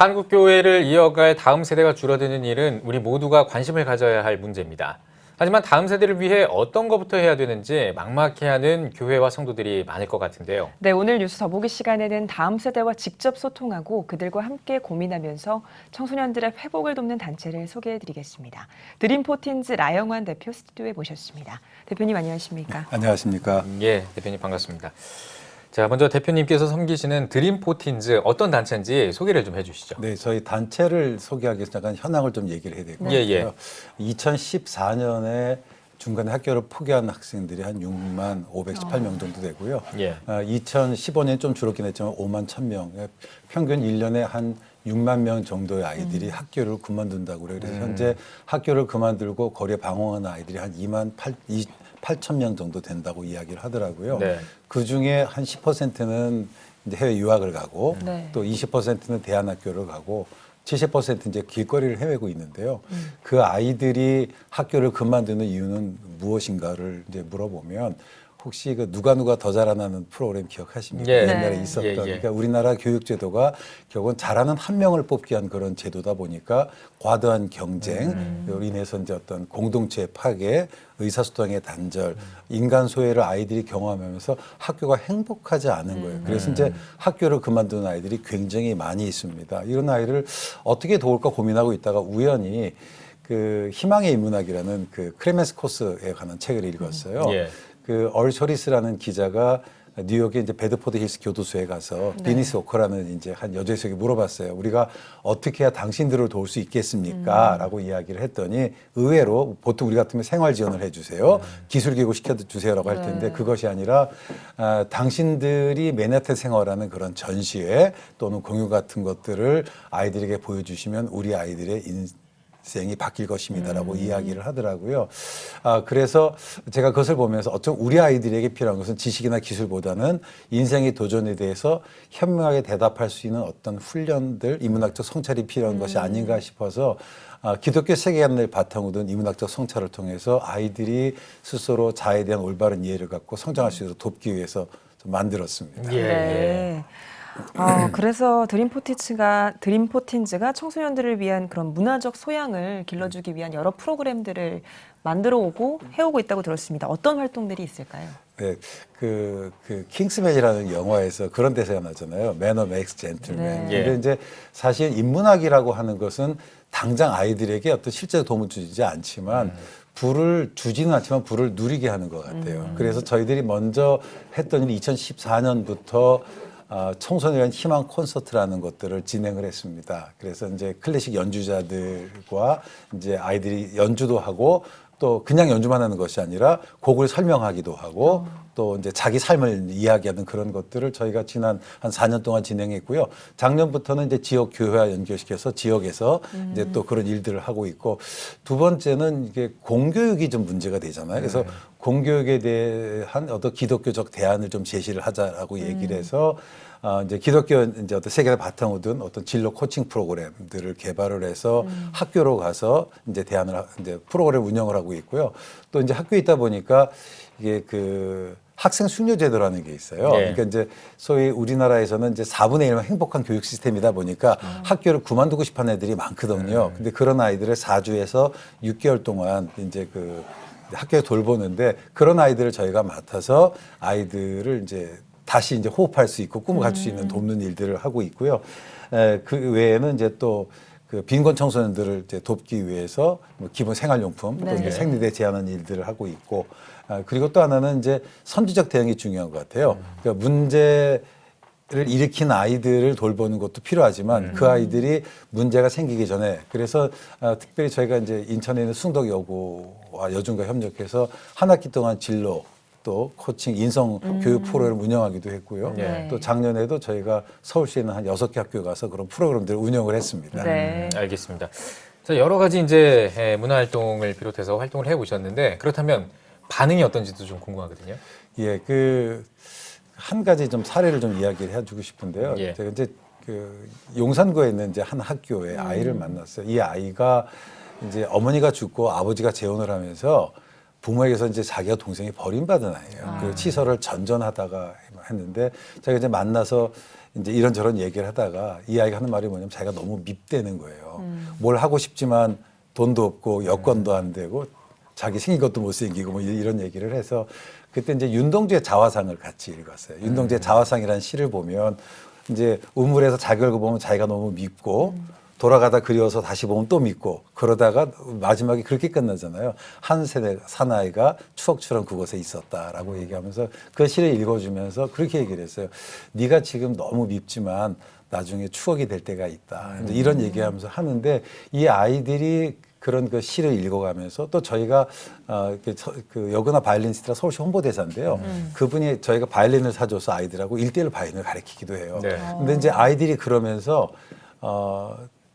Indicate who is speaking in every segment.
Speaker 1: 한국 교회를 이어갈 다음 세대가 줄어드는 일은 우리 모두가 관심을 가져야 할 문제입니다. 하지만 다음 세대를 위해 어떤 것부터 해야 되는지 막막해하는 교회와 성도들이 많을 것 같은데요.
Speaker 2: 네, 오늘 뉴스 더보기 시간에는 다음 세대와 직접 소통하고 그들과 함께 고민하면서 청소년들의 회복을 돕는 단체를 소개해드리겠습니다. 드림포틴즈 라영환 대표 스튜디오에 모셨습니다. 대표님 안녕하십니까?
Speaker 3: 안녕하십니까?
Speaker 1: 예, 대표님 반갑습니다. 자, 먼저 대표님께서 섬기시는 드림포틴즈 어떤 단체인지 소개를 좀 해주시죠.
Speaker 3: 네, 저희 단체를 소개하기 위해서 잠깐 현황을 좀 얘기를 해야 될 것 같아요.
Speaker 1: 예.
Speaker 3: 2014년에 중간에 학교를 포기한 학생들이 한 6만 518명 정도 되고요.
Speaker 1: 예.
Speaker 3: 2015년 좀 줄었긴 했지만 5만 1,000명, 평균 1년에 한 6만 명 정도의 아이들이 학교를 그만둔다고 그래요. 그래서 현재 학교를 그만두고 거리에 방황하는 아이들이 한 2만 8천 명 정도 된다고 이야기를 하더라고요.
Speaker 1: 네.
Speaker 3: 그 중에 한 10%는 이제 해외 유학을 가고
Speaker 2: 네.
Speaker 3: 또 20%는 대안학교를 가고 70% 이제 길거리를 헤매고 있는데요. 그 아이들이 학교를 그만두는 이유는 무엇인가를 이제 물어보면 혹시 그 누가 더 잘하는 프로그램 기억하십니까?
Speaker 1: 예.
Speaker 3: 옛날에
Speaker 2: 네.
Speaker 3: 있었던.
Speaker 1: 예.
Speaker 3: 그러니까 우리나라 교육제도가 결국은 잘하는 한 명을 뽑기 위한 그런 제도다 보니까 과도한 경쟁으로 인해서 이제 어떤 공동체 파괴, 의사소통의 단절, 인간 소외를 아이들이 경험하면서 학교가 행복하지 않은 거예요. 그래서 이제 학교를 그만두는 아이들이 굉장히 많이 있습니다. 이런 아이를 어떻게 도울까 고민하고 있다가 우연히 그 희망의 인문학이라는 그 크레멘스 코스에 관한 책을 읽었어요.
Speaker 1: 예.
Speaker 3: 그 얼쇼리스라는 기자가 뉴욕의 이제 베드포드 힐스 교도소에 가서 비니스 오커라는 이제 한 여자에게 물어봤어요. 우리가 어떻게 해야 당신들을 도울 수 있겠습니까? 라고 이야기를 했더니 의외로 보통 우리 같으면 생활 지원을 해주세요. 기술 교육을 시켜주세요라고 할 텐데 그것이 아니라 당신들이 맨하탄 생활하는 그런 전시회 또는 공유 같은 것들을 아이들에게 보여주시면 우리 아이들의 인생이 바뀔 것입니다라고 이야기를 하더라고요. 그래서 제가 그것을 보면서 어쩜 우리 아이들에게 필요한 것은 지식이나 기술보다는 인생의 도전에 대해서 현명하게 대답할 수 있는 어떤 훈련들, 인문학적 성찰이 필요한 것이 아닌가 싶어서 기독교 세계관을 바탕으로 둔 인문학적 성찰을 통해서 아이들이 스스로 자아에 대한 올바른 이해를 갖고 성장할 수 있도록 돕기 위해서 좀 만들었습니다.
Speaker 1: 예.
Speaker 2: 네. 그래서 드림포틴즈가 청소년들을 위한 그런 문화적 소양을 길러주기 위한 여러 프로그램들을 만들어 오고 해오고 있다고 들었습니다. 어떤 활동들이 있을까요?
Speaker 3: 네, 그 킹스맨이라는 영화에서 그런 대사가 나잖아요. 매너 맥스 젠틀맨.
Speaker 2: 네.
Speaker 3: 근데 이제 사실 인문학이라고 하는 것은 당장 아이들에게 어떤 실제 도움을 주지 않지만 불을 주지는 않지만 불을 누리게 하는 것 같아요. 그래서 저희들이 먼저 했던 일이 2014년부터 청소년의 희망 콘서트라는 것들을 진행을 했습니다. 그래서 이제 클래식 연주자들과 이제 아이들이 연주도 하고 또 그냥 연주만 하는 것이 아니라 곡을 설명하기도 하고 또 이제 자기 삶을 이야기하는 그런 것들을 저희가 지난 한 4년 동안 진행했고요. 작년부터는 이제 지역 교회와 연결시켜서 지역에서 이제 또 그런 일들을 하고 있고 두 번째는 이게 공교육이 좀 문제가 되잖아요. 그래서 공교육에 대한 어떤 기독교적 대안을 좀 제시를 하자라고 얘기를 해서 이제 기독교 이제 어떤 세계를 바탕으로 둔 어떤 진로 코칭 프로그램들을 개발을 해서 학교로 가서 이제 대안을 이제 프로그램 운영을 하고 있고요. 또 이제 학교에 있다 보니까 이게 그 학생 숙려 제도라는 게 있어요.
Speaker 1: 네.
Speaker 3: 그러니까 이제 소위 우리나라에서는 이제 4분의 1만 행복한 교육 시스템이다 보니까 학교를 그만두고 싶어하는 애들이 많거든요. 근데 그런 아이들을 4주에서 6개월 동안 이제 그 학교에 돌보는데 그런 아이들을 저희가 맡아서 아이들을 이제 다시 이제 호흡할 수 있고 꿈을 갖출 수 있는 돕는 일들을 하고 있고요. 그 외에는 이제 또 그 빈곤 청소년들을 이제 돕기 위해서 뭐 기본 생활용품 또 이제 생리대 제한하는 일들을 하고 있고 그리고 또 하나는 이제 선제적 대응이 중요한 것 같아요. 그러니까 문제를 일으킨 아이들을 돌보는 것도 필요하지만 그 아이들이 문제가 생기기 전에 그래서 특별히 저희가 이제 인천에 있는 숭덕여고와 여중과 협력해서 한 학기 동안 진로 또 코칭 인성 교육 프로그램을 운영하기도 했고요.
Speaker 2: 네.
Speaker 3: 또 작년에도 저희가 서울시에 있는 한 6개 학교에 가서 그런 프로그램들을 운영을 했습니다.
Speaker 2: 네.
Speaker 1: 알겠습니다. 자, 여러 가지 이제 문화 활동을 비롯해서 활동을 해 오셨는데 그렇다면 반응이 어떤지도 좀 궁금하거든요.
Speaker 3: 예, 그 한 가지 좀 사례를 좀 이야기를 해주고 싶은데요.
Speaker 1: 예.
Speaker 3: 제가 이제 그 용산구에 있는 이제 한 학교에 아이를 만났어요. 이 아이가 이제 어머니가 죽고 아버지가 재혼을 하면서 부모에게서 이제 자기가 동생이 버림받은 아이예요. 그리고 치서를 전전하다가 했는데 제가 이제 만나서 이제 이런저런 얘기를 하다가 이 아이가 하는 말이 뭐냐면 자기가 너무 밉대는 거예요. 뭘 하고 싶지만 돈도 없고 여건도 안 되고 자기 생긴 것도 못생기고 뭐 이런 얘기를 해서 그때 이제 윤동주의 자화상을 같이 읽었어요. 윤동주의 자화상이라는 시를 보면 이제 우물에서 자기 얼굴 보면 자기가 너무 밉고 돌아가다 그리워서 다시 보면 또 밉고 그러다가 마지막에 그렇게 끝나잖아요. 한 세대 사나이가 추억처럼 그곳에 있었다라고 얘기하면서 그 시를 읽어주면서 그렇게 얘기를 했어요. 네가 지금 너무 밉지만 나중에 추억이 될 때가 있다. 이제 이런 얘기하면서 하는데 이 아이들이 그런 그 시를 읽어가면서 또 저희가 그 여그나 바이올리니스트라 서울시 홍보대사인데요. 그분이 저희가 바이올린을 사줘서 아이들하고 1:1 바이올린을 가르치기도 해요.
Speaker 1: 네.
Speaker 3: 근데 이제 아이들이 그러면서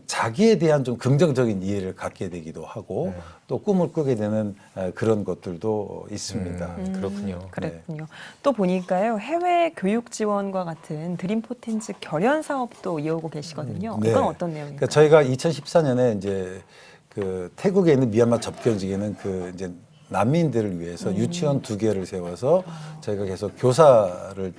Speaker 3: 자기에 대한 좀 긍정적인 이해를 갖게 되기도 하고 또 꿈을 꾸게 되는 그런 것들도 있습니다.
Speaker 1: 그렇군요.
Speaker 2: 그랬군요. 또 보니까요, 해외 교육 지원과 같은 드림포틴즈 결연 사업도 이어오고 계시거든요.
Speaker 3: 네.
Speaker 2: 이건 어떤 내용인가요?
Speaker 3: 그러니까 저희가 2014년에 이제 그 태국에 있는 미얀마 접경지에는 그 이제 난민들을 위해서 유치원 2개를 세워서 저희가 계속 교사를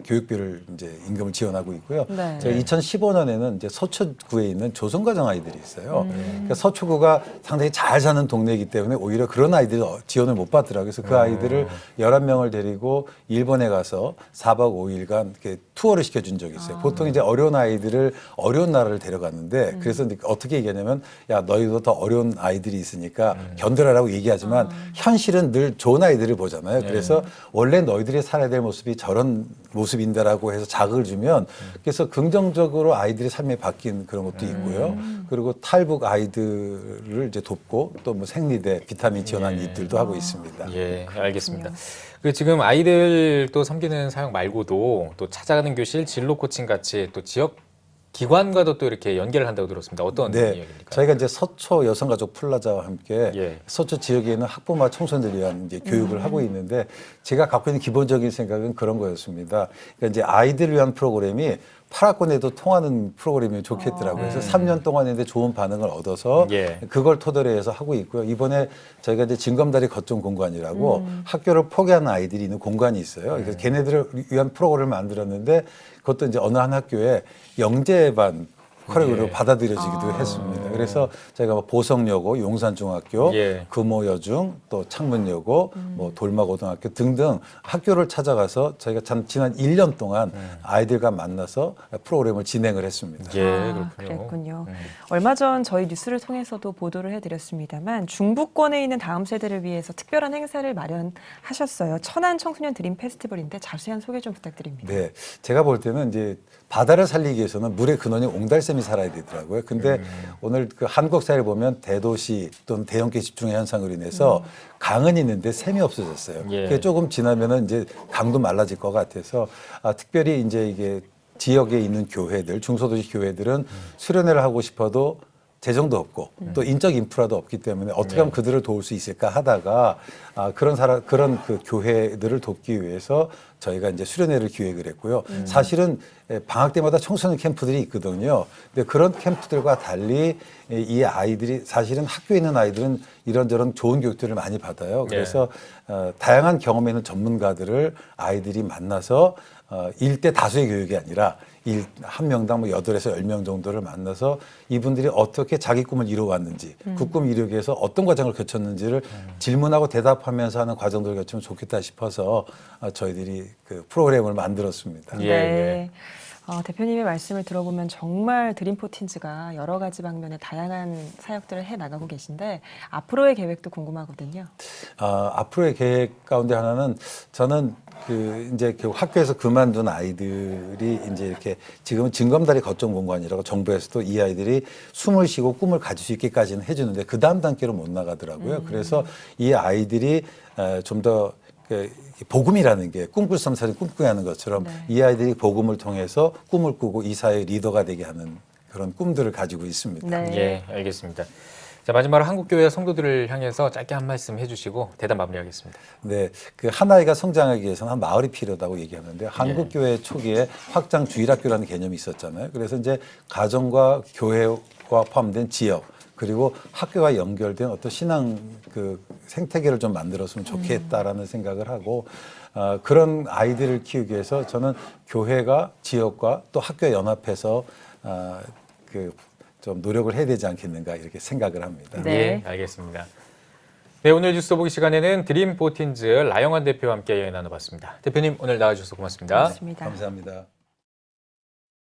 Speaker 3: 교육비를 이제 임금을 지원하고 있고요.
Speaker 2: 네.
Speaker 3: 저희 2015년에는 이제 서초구에 있는 조선가정 아이들이 있어요. 그러니까 서초구가 상당히 잘 사는 동네이기 때문에 오히려 그런 아이들이 지원을 못 받더라고요. 그래서 그 아이들을 11명을 데리고 일본에 가서 4박 5일간 이렇게 투어를 시켜준 적이 있어요. 보통 이제 어려운 아이들을 어려운 나라를 데려갔는데 그래서 이제 어떻게 얘기하냐면 야 너희도 더 어려운 아이들이 있으니까 견뎌라라고 얘기하지만 현실은 늘 좋은 아이들을 보잖아요. 그래서 원래 너희들이 살아야 될 모습이 저런 모습인다라고 해서 자극을 주면 그래서 긍정적으로 아이들의 삶이 바뀐 그런 것도 있고요. 그리고 탈북 아이들을 이제 돕고 또 뭐 생리대, 비타민 지원하는 일들도 하고 있습니다.
Speaker 1: 예, 알겠습니다. 그 지금 아이들 또 섬기는 사역 말고도 또 찾아가는 교실, 진로 코칭 같이 또 지역 기관과도 또 이렇게 연계를 한다고 들었습니다. 어떤
Speaker 3: 네,
Speaker 1: 이야기입니까?
Speaker 3: 저희가 이제 서초 여성가족 플라자와 함께
Speaker 1: 예.
Speaker 3: 서초 지역에 있는 학부모 청소년들을 위한 이제 교육을 하고 있는데 제가 갖고 있는 기본적인 생각은 그런 거였습니다. 그러니까 이제 아이들을 위한 프로그램이 8학년에도 통하는 프로그램이 좋겠더라고요. 그래서 3년 동안 했는데 좋은 반응을 얻어서
Speaker 1: 예.
Speaker 3: 그걸 토대로 해서 하고 있고요. 이번에 저희가 이제 진검다리 거점 공간이라고 학교를 포기하는 아이들이 있는 공간이 있어요. 그래서 걔네들을 위한 프로그램을 만들었는데 그것도 이제 어느 한 학교에 영재반 커리큘럼으로
Speaker 1: 예.
Speaker 3: 받아들여지기도 했습니다. 그래서 저희가 뭐 보성여고, 용산중학교,
Speaker 1: 예.
Speaker 3: 금호여중, 또 창문여고, 뭐 돌마고등학교 등등 학교를 찾아가서 저희가 지난 1년 동안 아이들과 만나서 프로그램을 진행을 했습니다.
Speaker 1: 예, 그렇군요.
Speaker 2: 그랬군요. 얼마 전 저희 뉴스를 통해서도 보도를 해드렸습니다만 중부권에 있는 다음 세대를 위해서 특별한 행사를 마련하셨어요. 천안 청소년 드림 페스티벌인데 자세한 소개 좀 부탁드립니다.
Speaker 3: 네, 제가 볼 때는 이제 바다를 살리기 위해서는 물의 근원이 옹달샘이 살아야 되더라고요. 근데 오늘 그 한국 사회를 보면 대도시 또는 대형계 집중의 현상으로 인해서 강은 있는데 샘이 없어졌어요.
Speaker 1: 예.
Speaker 3: 그게 조금 지나면은 이제 강도 말라질 것 같아서 특별히 이제 이게 지역에 있는 교회들, 중소도시 교회들은 수련회를 하고 싶어도 재정도 없고 또 인적 인프라도 없기 때문에 어떻게 하면 그들을 도울 수 있을까 하다가 그런 그 교회들을 돕기 위해서 저희가 이제 수련회를 기획을 했고요. 사실은 방학 때마다 청소년 캠프들이 있거든요. 근데 그런 캠프들과 달리 이 아이들이 사실은 학교에 있는 아이들은 이런저런 좋은 교육들을 많이 받아요. 그래서 다양한 경험에 있는 전문가들을 아이들이 만나서 일대 다수의 교육이 아니라 한 명당 뭐 8에서 10명 정도를 만나서 이분들이 어떻게 자기 꿈을 이루어왔는지 그 꿈 이루기 위해서 어떤 과정을 거쳤는지를 질문하고 대답하면서 하는 과정들을 거치면 좋겠다 싶어서 저희들이 그 프로그램을 만들었습니다.
Speaker 1: 예,
Speaker 2: 네. 대표님의 말씀을 들어보면 정말 드림포틴즈가 여러 가지 방면의 다양한 사역들을 해 나가고 계신데 앞으로의 계획도 궁금하거든요.
Speaker 3: 앞으로의 계획 가운데 하나는 저는 그 이제 그 학교에서 그만둔 아이들이 이제 이렇게 지금은 진검다리 거점 공간이라고 정부에서도 이 아이들이 숨을 쉬고 꿈을 가질 수 있게까지는 해주는데 그 다음 단계로 못 나가더라고요. 그래서 이 아이들이 좀 더 복음이라는 게 꿈꿀 섬사를 꿈꾸게 하는 것처럼 이 아이들이 복음을 통해서 꿈을 꾸고 이 사회의 리더가 되게 하는 그런 꿈들을 가지고 있습니다.
Speaker 2: 네.
Speaker 1: 예, 알겠습니다. 자, 마지막으로 한국교회 성도들을 향해서 짧게 한 말씀 해주시고 대답 마무리하겠습니다.
Speaker 3: 네, 그 한 아이가 성장하기 위해서는 한 마을이 필요하다고 얘기하는데 한국교회 초기에 확장 주일학교라는 개념이 있었잖아요. 그래서 이제 가정과 교회와 포함된 지역 그리고 학교와 연결된 어떤 신앙 그 생태계를 좀 만들었으면 좋겠다라는 생각을 하고 그런 아이들을 키우기 위해서 저는 교회가 지역과 또 학교 연합해서 좀 노력을 해야 되지 않겠는가 이렇게 생각을 합니다.
Speaker 2: 네.
Speaker 1: 예, 알겠습니다. 네, 오늘 뉴스 보기 시간에는 드림 포틴즈 라영환 대표와 함께 이야기 나눠봤습니다. 대표님 오늘 나와주셔서 고맙습니다.
Speaker 2: 고맙습니다.
Speaker 3: 감사합니다.